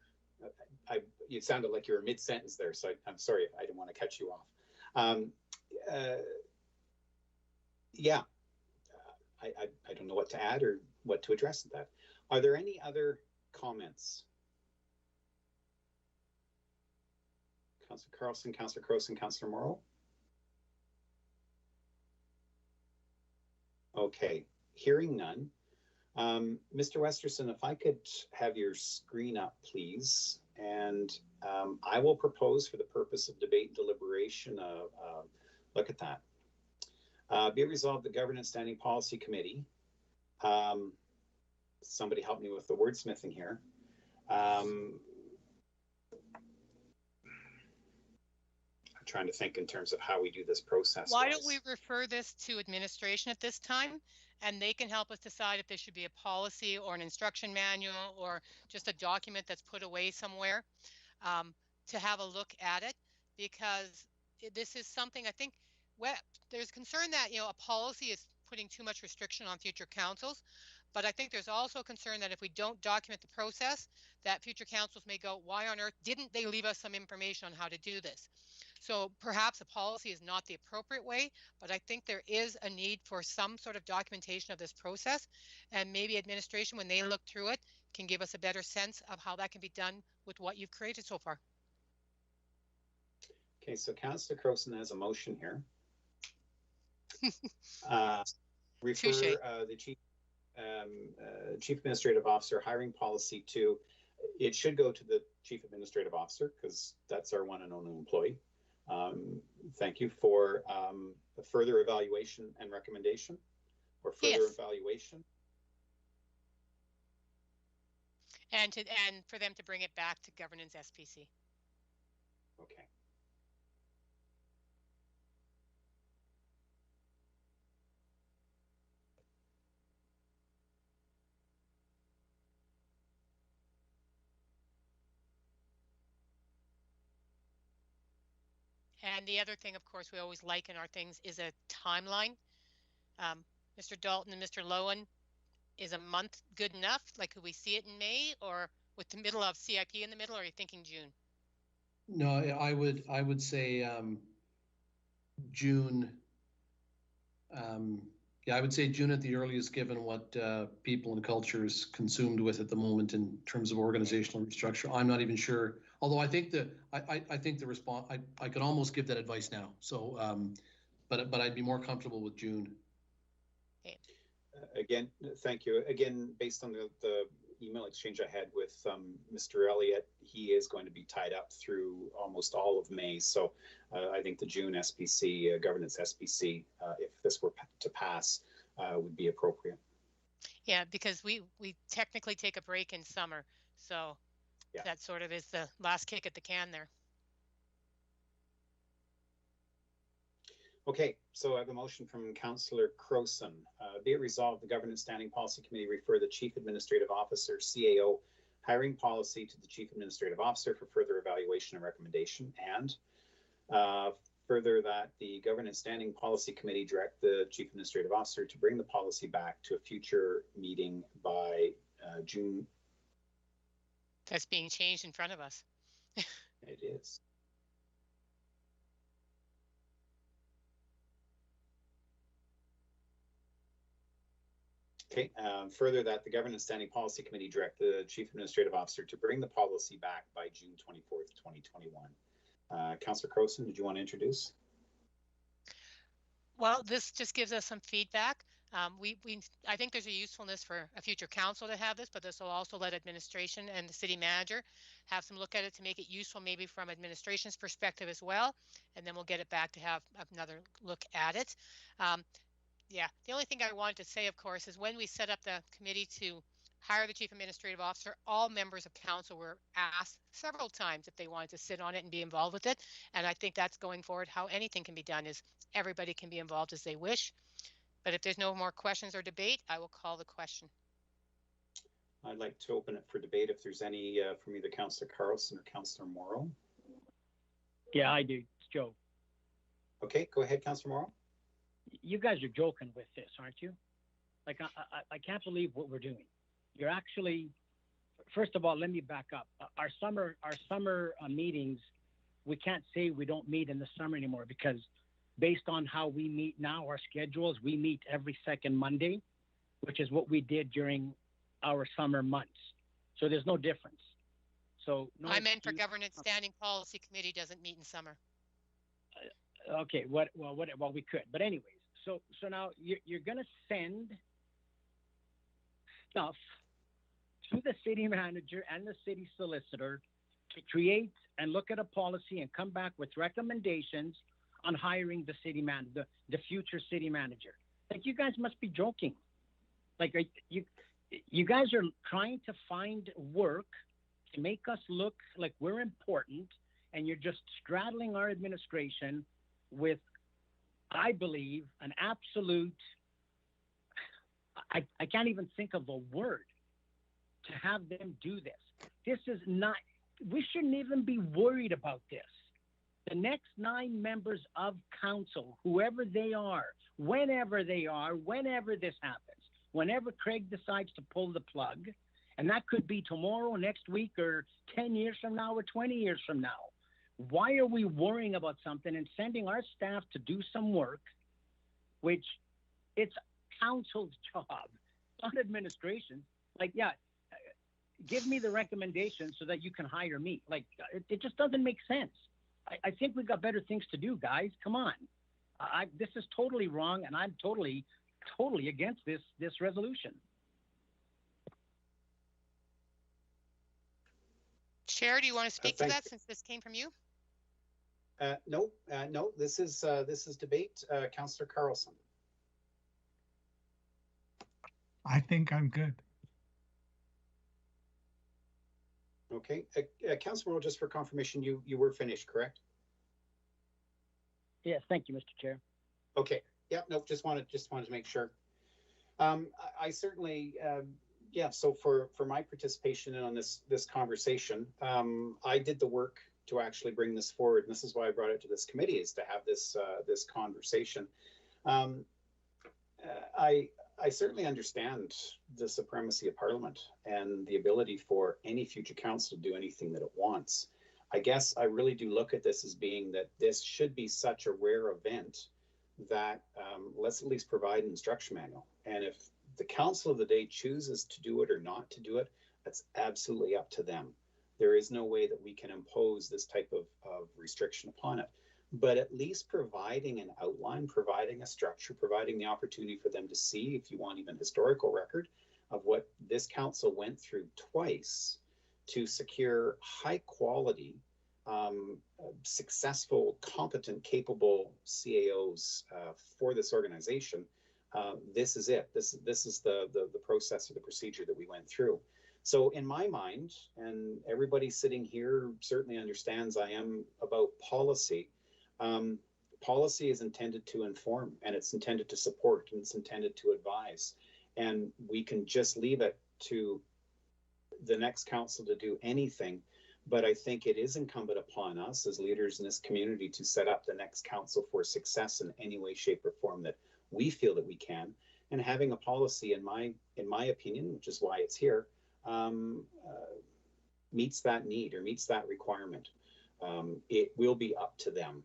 You sounded like you were mid-sentence there, so I'm sorry. I didn't want to cut you off. Yeah. I don't know what to add or what to address with that. Are there any other comments? Councillor Carlson, Councillor Crowson, Councillor Morrow? Okay, hearing none. Mr. Westerson, if I could have your screen up, please. And I will propose, for the purpose of debate and deliberation, look at that. Be it resolved, the Governance Standing Policy Committee, somebody help me with the wordsmithing here. I'm trying to think in terms of how we do this process. Why don't we refer this to administration at this time, and they can help us decide if there should be a policy or an instruction manual or just a document that's put away somewhere, to have a look at it, because this is something I think there's concern that a policy is putting too much restriction on future councils, but I think there's also concern that if we don't document the process, that future councils may go, why on earth didn't they leave us some information on how to do this? So perhaps a policy is not the appropriate way, but I think there is a need for some sort of documentation of this process, and maybe administration, when they look through it, can give us a better sense of how that can be done with what you've created so far. Okay, so Councillor Crowson has a motion here. Refer the chief administrative officer hiring policy to, it should go to the chief administrative officer, because that's our one and only employee. Thank you for a further evaluation and recommendation, or further evaluation. And for them to bring it back to governance SPC. Okay. And the other thing, of course, we always like in our things is a timeline. Mr. Dalton and Mr. Lowen, is a month good enough? Like, could we see it in May, or with the middle of CIP in the middle, or are you thinking June? No, I would say June. Yeah, I would say June at the earliest, given what people and culture is consumed with at the moment in terms of organizational restructure. I'm not even sure. Although I think I think the response, I could almost give that advice now. So, but I'd be more comfortable with June. Okay. Again, thank you. Again, based on the email exchange I had with Mr. Elliott, he is going to be tied up through almost all of May. So I think the June SPC, governance SPC, if this were to pass, would be appropriate. Yeah, because we technically take a break in summer. So Yeah. that sort of is the last kick at the can there. Okay, so I have a motion from Councillor Croson. Be it resolved, the Governance Standing Policy Committee refer the Chief Administrative Officer, CAO, hiring policy to the Chief Administrative Officer for further evaluation and recommendation, and further that the Governance Standing Policy Committee direct the Chief Administrative Officer to bring the policy back to a future meeting by June. That's being changed in front of us. It is. Okay, further that the Governance Standing Policy Committee direct the Chief Administrative Officer to bring the policy back by June 24th, 2021. Councillor Croson, did you want to introduce? Well, this just gives us some feedback. I think there's a usefulness for a future council to have this, but this will also let administration and the city manager have some look at it to make it useful, maybe from administration's perspective as well. And then we'll get it back to have another look at it. Yeah, the only thing I wanted to say, of course, is when we set up the committee to hire the Chief Administrative Officer, all members of council were asked several times if they wanted to sit on it and be involved with it. And I think that's going forward how anything can be done, is everybody can be involved as they wish. But if there's no more questions or debate, I will call the question. I'd like to open it for debate if there's any from either Councillor Carlson or Councillor Morrow. Yeah, I do. It's Joe. Okay, go ahead, Councillor Morrow. You guys are joking with this, aren't you? Like, I can't believe what we're doing. You're actually, first of all, let me back up. Our summer meetings, we can't say we don't meet in the summer anymore, because based on how we meet now, our schedules, we meet every second Monday, which is what we did during our summer months. So there's no difference. So no I meant for excuse. Governance Standing Policy Committee doesn't meet in summer. Okay, well, we could, but anyways, so now you're gonna send stuff to the city manager and the city solicitor to create and look at a policy and come back with recommendations on hiring the city manager, the future city manager. Like, you guys must be joking. Like, you guys are trying to find work to make us look like we're important, and you're just straddling our administration with, I believe, an absolute, I can't even think of a word to have them do this. This is not, we shouldn't even be worried about this. The next 9 members of council, whoever they are, whenever this happens, whenever Craig decides to pull the plug, and that could be tomorrow, next week, or 10 years from now, or 20 years from now, why are we worrying about something and sending our staff to do some work, which it's council's job, not administration? Like, yeah, give me the recommendation so that you can hire me. Like, it just doesn't make sense. I think we've got better things to do, guys. Come on. This is totally wrong, and I'm totally against this resolution. Chair, do you want to speak to Thank that you. since this came from you? No, this is debate. Councillor Carlson. I think I'm good. Okay, Councillor Morrow, just for confirmation, you were finished, correct? Yes, thank you, Mr. Chair. Okay, yeah, no, just wanted to make sure. I certainly, yeah. So for my participation on this conversation, I did the work to actually bring this forward, and this is why I brought it to this committee, is to have this conversation. I certainly understand the supremacy of Parliament and the ability for any future council to do anything that it wants. I guess I really do look at this as being that this should be such a rare event that let's at least provide an instruction manual. And if the council of the day chooses to do it or not to do it, that's absolutely up to them. There is no way that we can impose this type of restriction upon it. But at least providing an outline, providing a structure, providing the opportunity for them to see, if you want even historical record, of what this council went through twice to secure high quality, successful, competent, capable CAOs for this organization. This is it. This is the process or the procedure that we went through. So in my mind, and everybody sitting here certainly understands I am about policy. Policy is intended to inform, and it's intended to support, and it's intended to advise. And we can just leave it to the next council to do anything. But I think it is incumbent upon us as leaders in this community to set up the next council for success in any way, shape, or form that we feel that we can. And having a policy, in my opinion, which is why it's here, meets that need or meets that requirement. It will be up to them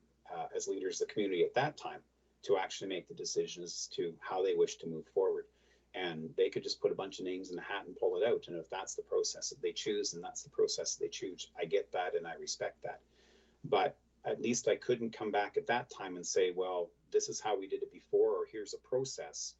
as leaders of the community at that time to actually make the decisions to how they wish to move forward. And they could just put a bunch of names in the hat and pull it out. And if that's the process that they choose, and that's the process that they choose, I get that and I respect that. But at least I couldn't come back at that time and say, well, this is how we did it before, or here's a process.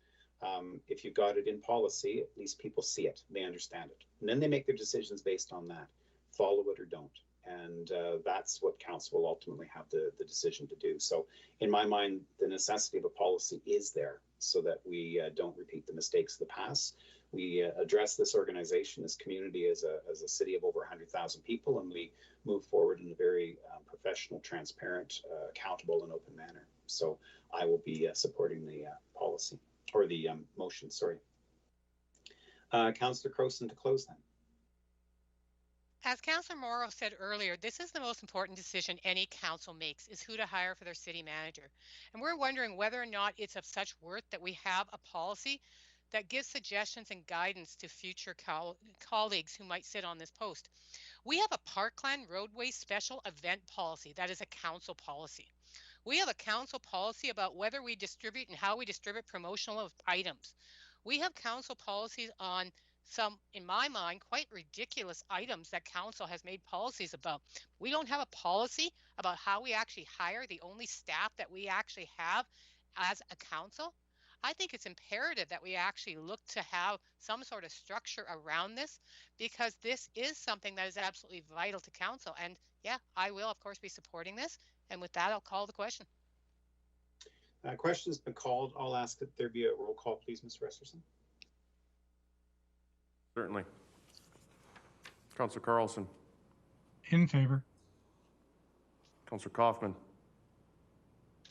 If you got it in policy, at least people see it, they understand it. And then they make their decisions based on that, follow it or don't. And that's what council will ultimately have the decision to do. So in my mind, the necessity of a policy is there so that we don't repeat the mistakes of the past. We address this organization, this community as a city of over 100,000 people, and we move forward in a very professional, transparent, accountable, and open manner. So I will be supporting the policy, or the motion, sorry. Councillor Crowson to close then. As Councillor Morrow said earlier, this is the most important decision any council makes, is who to hire for their city manager. And we're wondering whether or not it's of such worth that we have a policy that gives suggestions and guidance to future colleagues who might sit on this post. We have a Parkland Roadway Special Event Policy that is a council policy. We have a council policy about whether we distribute and how we distribute promotional items. We have council policies on some, in my mind, quite ridiculous items that council has made policies about. We don't have a policy about how we actually hire the only staff that we actually have as a council. I think it's imperative that we actually look to have some sort of structure around this, because this is something that is absolutely vital to council. And yeah, I will of course be supporting this. And with that, I'll call the question. Question's been called. I'll ask that there be a roll call, please, Mr. Resterson. Certainly. Councillor Carlson. In favor. Councillor Kaufman.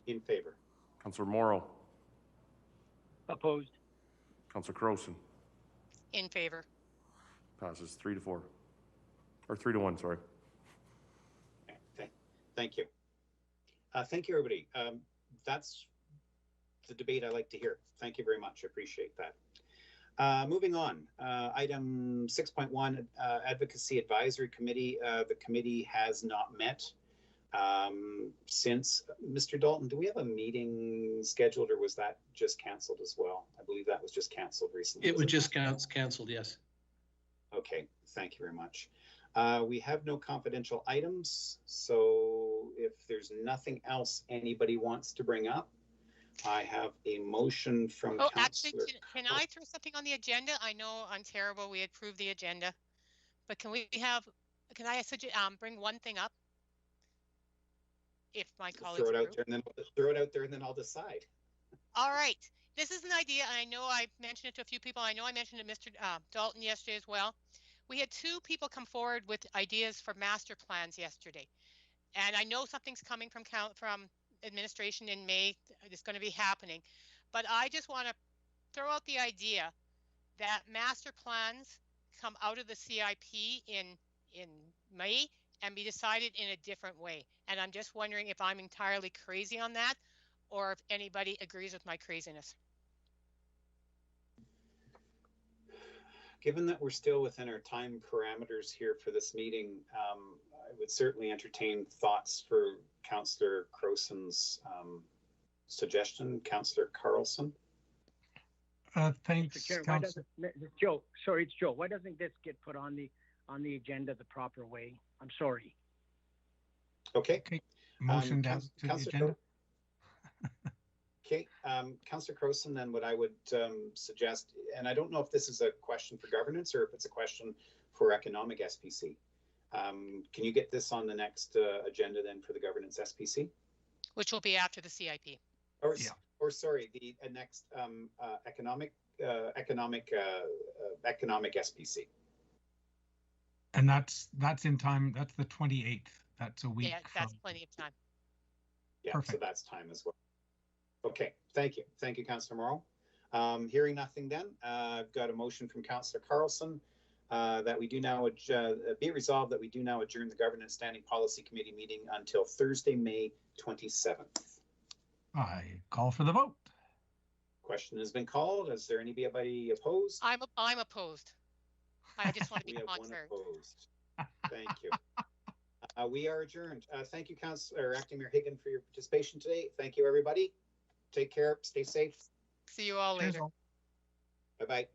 In favor. Councillor Morrow. Opposed. Councillor Crowson. In favor. Passes 3-4. Or 3-1, sorry. Okay. Thank you. Thank you, everybody. That's the debate I like to hear. Thank you very much. I appreciate that. Moving on, item 6.1, Advocacy Advisory Committee. The committee has not met since. Mr. Dalton, do we have a meeting scheduled, or was that just canceled as well? I believe that was just canceled recently. It was just canceled, yes. Okay, thank you very much. We have no confidential items, so if there's nothing else anybody wants to bring up, I have a motion from Oh, Councillor. actually, can I throw something on the agenda? I know I'm terrible. We approved the agenda, but can I bring one thing up? If my colleagues throw it out there and then I'll decide. All right. This is an idea, and I know I mentioned it to a few people. I know I mentioned it to Mr. Dalton yesterday as well. We had 2 people come forward with ideas for master plans yesterday. And I know something's coming from administration in May. It's going to be happening. But I just want to throw out the idea that master plans come out of the CIP in May and be decided in a different way. And I'm just wondering if I'm entirely crazy on that, or if anybody agrees with my craziness. Given that we're still within our time parameters here for this meeting, I would certainly entertain thoughts for Councillor Crowson's suggestion. Councillor Carlson. Thanks, Mr. Chair, Joe. Sorry, it's Joe. Why doesn't this get put on the agenda the proper way? I'm sorry. Okay. Motion down to the agenda. Okay, Councillor Crowson, then what I would suggest, and I don't know if this is a question for governance or if it's a question for economic SPC. Can you get this on the next agenda then for the governance SPC? Which will be after the CIP. Or sorry, the next economic SPC. And that's in time. That's the 28th. That's a week Yeah, that's from. plenty of time. Yeah, so Perfect. that's time as well. Okay, thank you. Thank you, Councillor Morrow. Hearing nothing then, I've got a motion from Councillor Carlson that we do now, be resolved that we do now adjourn the Governance Standing Policy Committee meeting until Thursday, May 27th. I call for the vote. Question has been called. Is there anybody opposed? I'm opposed. I just want to be We have one contrary. opposed. Thank you. We are adjourned. Thank you, Councillor Acting Mayor Higgin, for your participation today. Thank you, everybody. Take care. Stay safe. See you all Cheers later. all. Bye-bye.